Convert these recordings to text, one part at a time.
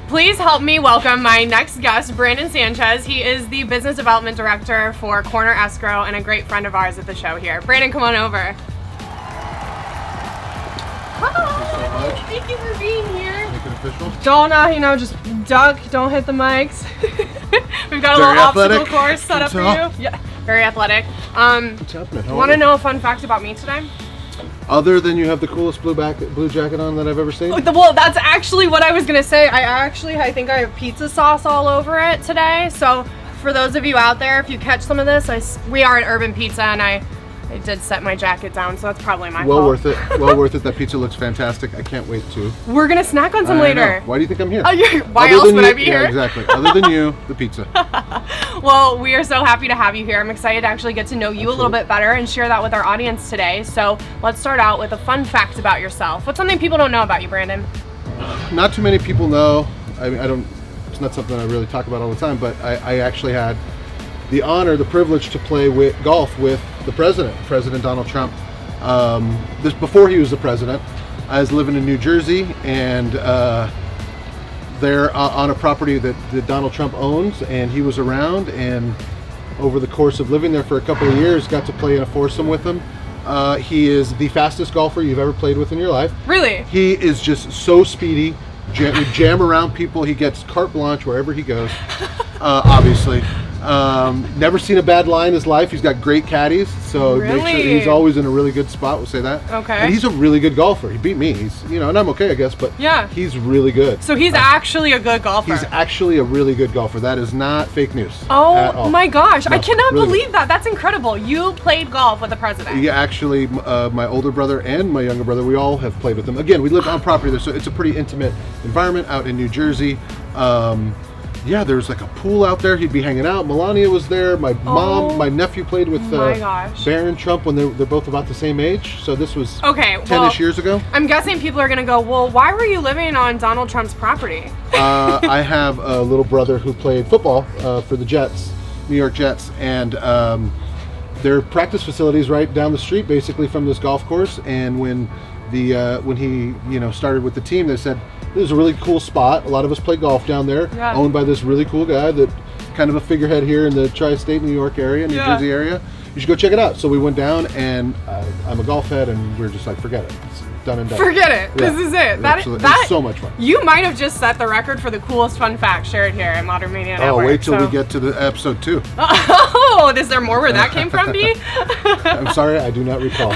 Please help me welcome my next guest, Brandon Sanchez. He is the Business Development Director for Corner Escrow and a great friend of ours at the show here. Brandon, come on over. Hi. Thank you for being here. Make it official. Don't, just duck, don't hit the mics. We've got a little obstacle course set up for you. Yeah, very athletic. What's happening? Want to know a fun fact about me today? Other than you have the coolest blue jacket on that I've ever seen? Well, that's actually what I was going to say. I think I have pizza sauce all over it today. So for those of you out there, if you catch some of this, we are at Urban Pizza, and I did set my jacket down, so that's probably my fault. Well worth it. Well worth it. That pizza looks fantastic. I can't wait to. We're going to snack on some later. Why do you think I'm here? Why else would I be here? Yeah, exactly. Other than you, the pizza. Well, we are so happy to have you here. I'm excited to actually get to know you a little bit better and share that with our audience today. So let's start out with a fun fact about yourself. What's something people don't know about you, Brandon? Not too many people know. I mean, it's not something I really talk about all the time, but I actually had the honor, the privilege to play golf with the President Donald Trump. This before he was the president. I was living in New Jersey, and they're on a property that Donald Trump owns, and he was around, and over the course of living there for a couple of years, got to play in a foursome with him. He is the fastest golfer you've ever played with in your life. Really? He is just so speedy. Jam around people. He gets carte blanche wherever he goes. Obviously. Never seen a bad lie in his life. He's got great caddies, so really? Make sure he's always in a really good spot. We'll say that. Okay. And he's a really good golfer. He beat me. He's, and I'm okay, I guess, but yeah, he's really good. So he's actually a good golfer. He's actually a really good golfer. That is not fake news. Oh my gosh, no, I cannot really believe that. That's incredible. You played golf with the president. Yeah, actually, my older brother and my younger brother, we all have played with him. Again, we live on property there, so it's a pretty intimate environment out in New Jersey. Yeah, there's like a pool out there. He'd be hanging out. Melania was there. My mom, my nephew played with Barron Trump when they're both about the same age. So this was 10-ish years ago. I'm guessing people are going to go, well, why were you living on Donald Trump's property? I have a little brother who played football for the Jets, New York Jets, and their practice facility is right down the street, basically, from this golf course. And when he started with the team, they said, this is a really cool spot. A lot of us play golf down there, owned by this really cool guy that kind of a figurehead here in the tri-state New York area, New Jersey area. You should go check it out. So we went down, and I'm a golf head, and we were just like, forget it. It's done and done. Forget it. Yeah. This is it. That is so much fun. You might have just set the record for the coolest fun fact shared here at Modern Media Network. Oh, wait till we get to the episode 2. Oh, is there more where that came from, B? I'm sorry, I do not recall.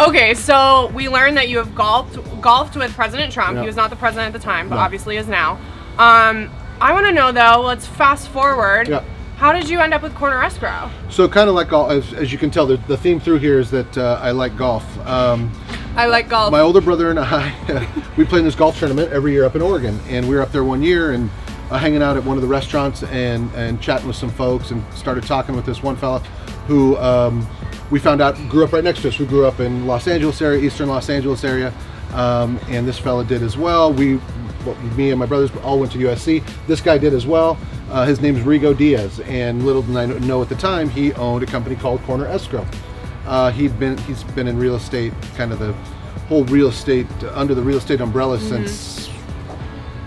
Okay, so we learned that you have golfed with President Trump. Yep. He was not the president at the time, but obviously is now. I want to know, though, let's fast forward. Yep. How did you end up with Corner Escrow? So kind of like golf, as you can tell, the theme through here is that I like golf. I like golf. My older brother and I, we play in this golf tournament every year up in Oregon, and we were up there one year and hanging out at one of the restaurants and chatting with some folks, and started talking with this one fella who we found out grew up right next to us. We grew up in Los Angeles area, eastern Los Angeles area, and this fella did as well. Me and my brothers all went to USC. This guy did as well. His name's Rigo Diaz, and little did I know at the time, he owned a company called Corner Escrow. He's been in real estate, kind of the whole real estate, under the real estate umbrella since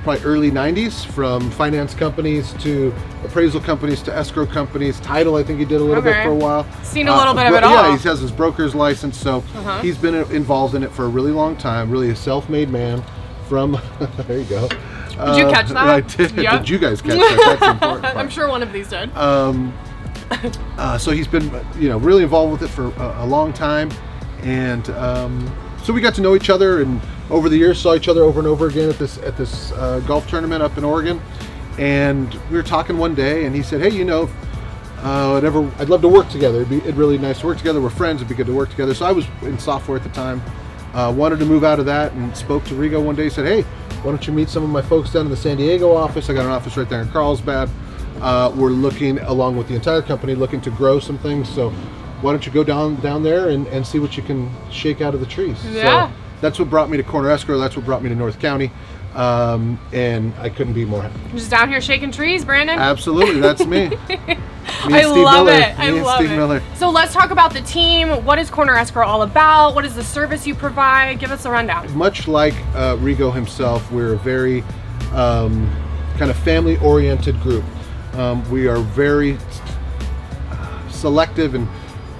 probably early 90s, from finance companies to appraisal companies to escrow companies. Title, I think he did a little bit for a while. Seen a little bit of it all. Yeah, he has his broker's license, so he's been involved in it for a really long time. Really a self-made man from, there you go. Did you catch that? I did. Yep. Did you guys catch that? That's the important part. I'm sure one of these did. So he's been, really involved with it for a long time, and so we got to know each other, and over the years saw each other over and over again at this golf tournament up in Oregon. And we were talking one day, and he said, "Hey, I'd love to work together. It'd really nice to work together. We're friends. It'd be good to work together." So I was in software at the time. Wanted to move out of that, and spoke to Rigo one day. Said, "Hey, why don't you meet some of my folks down in the San Diego office? I got an office right there in Carlsbad. We're looking, along with the entire company, looking to grow some things. So why don't you go down there and see what you can shake out of the trees?" Yeah. So that's what brought me to Corner Escrow. That's what brought me to North County. And I couldn't be more happy. Just down here shaking trees, Brandon. Absolutely, that's me. I love it. So let's talk about the team. What is Corner Escrow all about? What is the service you provide? Give us a rundown. Much like Rigo himself, we're a very kind of family-oriented group. We are very selective in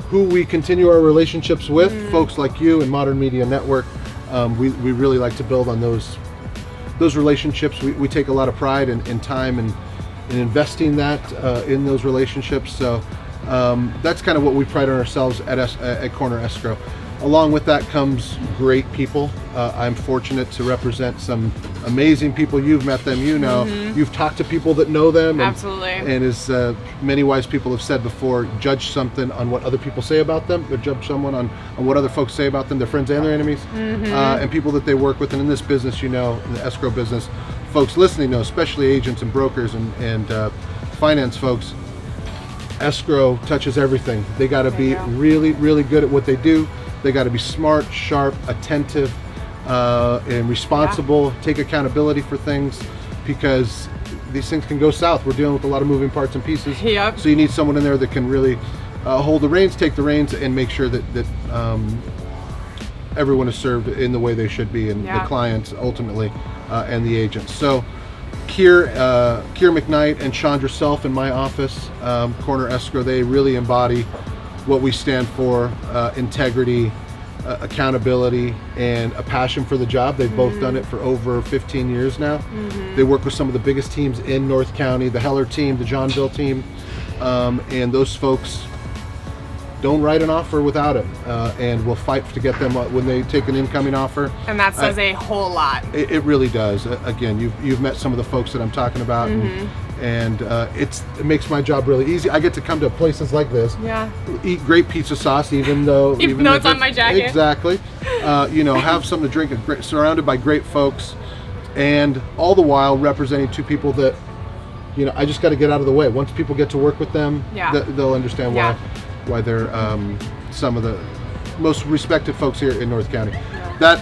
who we continue our relationships with. Folks like you and Modern Media Network, we really like to build on those relationships. We take a lot of pride in time and in investing that in those relationships. So that's kind of what we pride on ourselves at Corner Escrow. Along with that comes great people. I'm fortunate to represent some amazing people. You've met them, you know. You've talked to people that know them. And, Absolutely. And as many wise people have said before, judge something on what other people say about them, or judge someone on what other folks say about them, their friends and their enemies, and people that they work with. And in this business, in the escrow business, folks listening know, especially agents and brokers and finance folks, escrow touches everything. They got to be really, really good at what they do. They got to be smart, sharp, attentive, and responsible, take accountability for things, because these things can go south. We're dealing with a lot of moving parts and pieces. So you need someone in there that can really hold the reins, take the reins, and make sure that everyone is served in the way they should be, and the clients ultimately, and the agents. So Keir McKnight and Chandra Self in my office, Corner Escrow, they really embody what we stand for: integrity, accountability, and a passion for the job. They've both done it for over 15 years now. They work with some of the biggest teams in North County, the Heller team, the Johnville team, and those folks don't write an offer without it, and will fight to get them when they take an incoming offer. And that says a whole lot. It really does. Again, you've met some of the folks that I'm talking about, and it makes my job really easy. I get to come to places like this, eat great pizza sauce, even though it's on my jacket. Exactly. Have something to drink, surrounded by great folks, and all the while representing two people that, I just got to get out of the way. Once people get to work with them, they'll understand why they're some of the most respected folks here in North County. That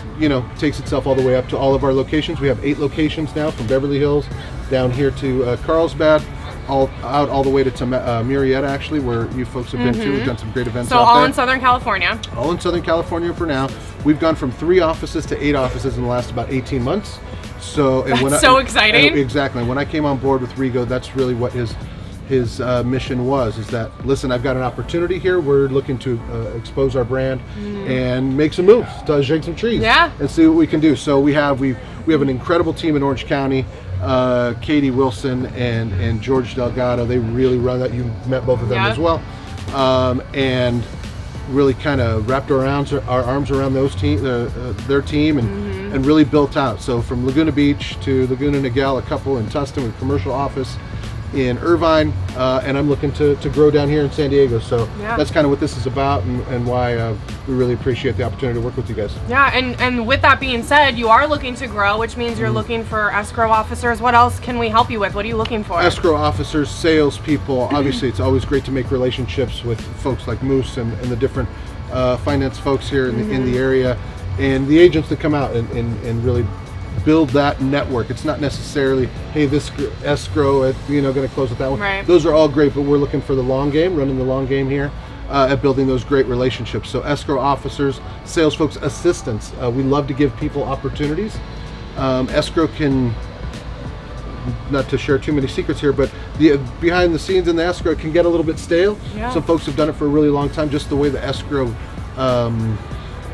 takes itself all the way up to all of our locations. We have 8 locations now, from Beverly Hills down here to Carlsbad, all the way to Murrieta, actually, where you folks have been to. We've done some great events out there. So all in Southern California. All in Southern California for now. We've gone from 3 offices to 8 offices in the last about 18 months. So exciting. Exactly. When I came on board with Rigo, that's really what his mission was, is that, listen, I've got an opportunity here. We're looking to expose our brand and make some moves, to shake some trees, and see what we can do. So we have an incredible team in Orange County. Katie Wilson and George Delgado, they really run that. You met both of them as well, and really kind of wrapped our arms around their team, and really built out. So from Laguna Beach to Laguna Niguel, a couple in Tustin with a commercial office in Irvine, and I'm looking to grow down here in San Diego. So that's kind of what this is about, and why we really appreciate the opportunity to work with you guys. Yeah, and with that being said, you are looking to grow, which means you're looking for escrow officers. What else can we help you with? What are you looking for? Escrow officers, salespeople. Obviously, it's always great to make relationships with folks like Moose and the different finance folks here in the area, and the agents that come out and really build that network. It's not necessarily, hey, this escrow, going to close with that one. Right. Those are all great, but we're looking for the long game, running the long game here, at building those great relationships. So escrow officers, sales folks, assistants. We love to give people opportunities. Escrow can, not to share too many secrets here, but the behind the scenes in the escrow can get a little bit stale. Some folks have done it for a really long time. Just the way the escrow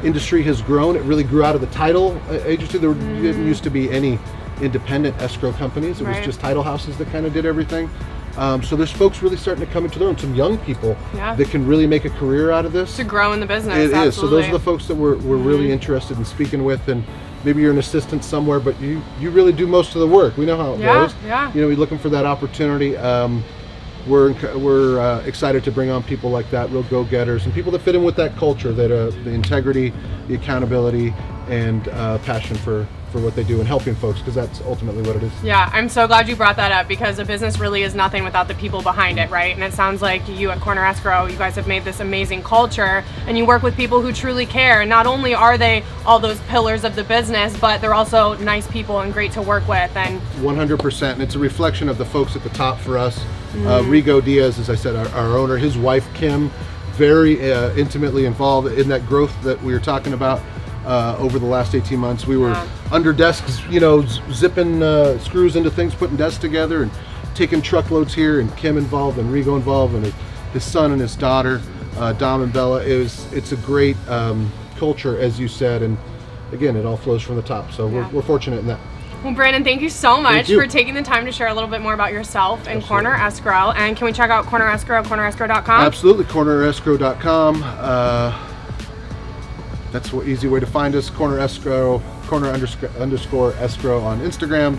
industry has grown. It really grew out of the title agency. There didn't used to be any independent escrow companies. It was just title houses that kind of did everything. So there's folks really starting to come into their own. Some young people that can really make a career out of this. To grow in the business. It Absolutely. is. So those are the folks that we're really interested in speaking with. And maybe you're an assistant somewhere, but you really do most of the work. We know how it goes. We're looking for that opportunity. We're excited to bring on people like that, real go-getters, and people that fit in with that culture, that the integrity, the accountability, and passion for what they do and helping folks, because that's ultimately what it is. Yeah, I'm so glad you brought that up, because a business really is nothing without the people behind it, right? And it sounds like you at Corner Escrow, you guys have made this amazing culture, and you work with people who truly care. And not only are they all those pillars of the business, but they're also nice people and great to work with. And 100%, and it's a reflection of the folks at the top for us. Rigo Diaz, as I said, our owner, his wife Kim, very intimately involved in that growth that we were talking about. over the last 18 months. We were Yeah. under desks, zipping screws into things, putting desks together, and taking truckloads here. And Kim involved, and Rigo involved, and his son and his daughter, Dom and Bella. It's a great culture, as you said, and again, it all flows from the top. So Yeah. we're fortunate in that. Well, Brandon, thank you so much you. for taking the time to share a little bit more about yourself and Corner Escrow. And can we check out Corner Escrow, cornerescrow.com? Absolutely, cornerescrow.com. That's an easy way to find us. Corner Escrow, corner_escrow on Instagram,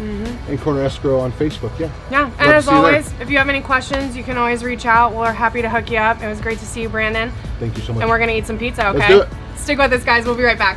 and Corner Escrow on Facebook. Yeah. Yeah, Love and to as see you there. always, if you have any questions, you can always reach out. We're happy to hook you up. It was great to see you, Brandon. Thank you so much. And we're going to eat some pizza, okay? Let's do it. Stick with us, guys. We'll be right back.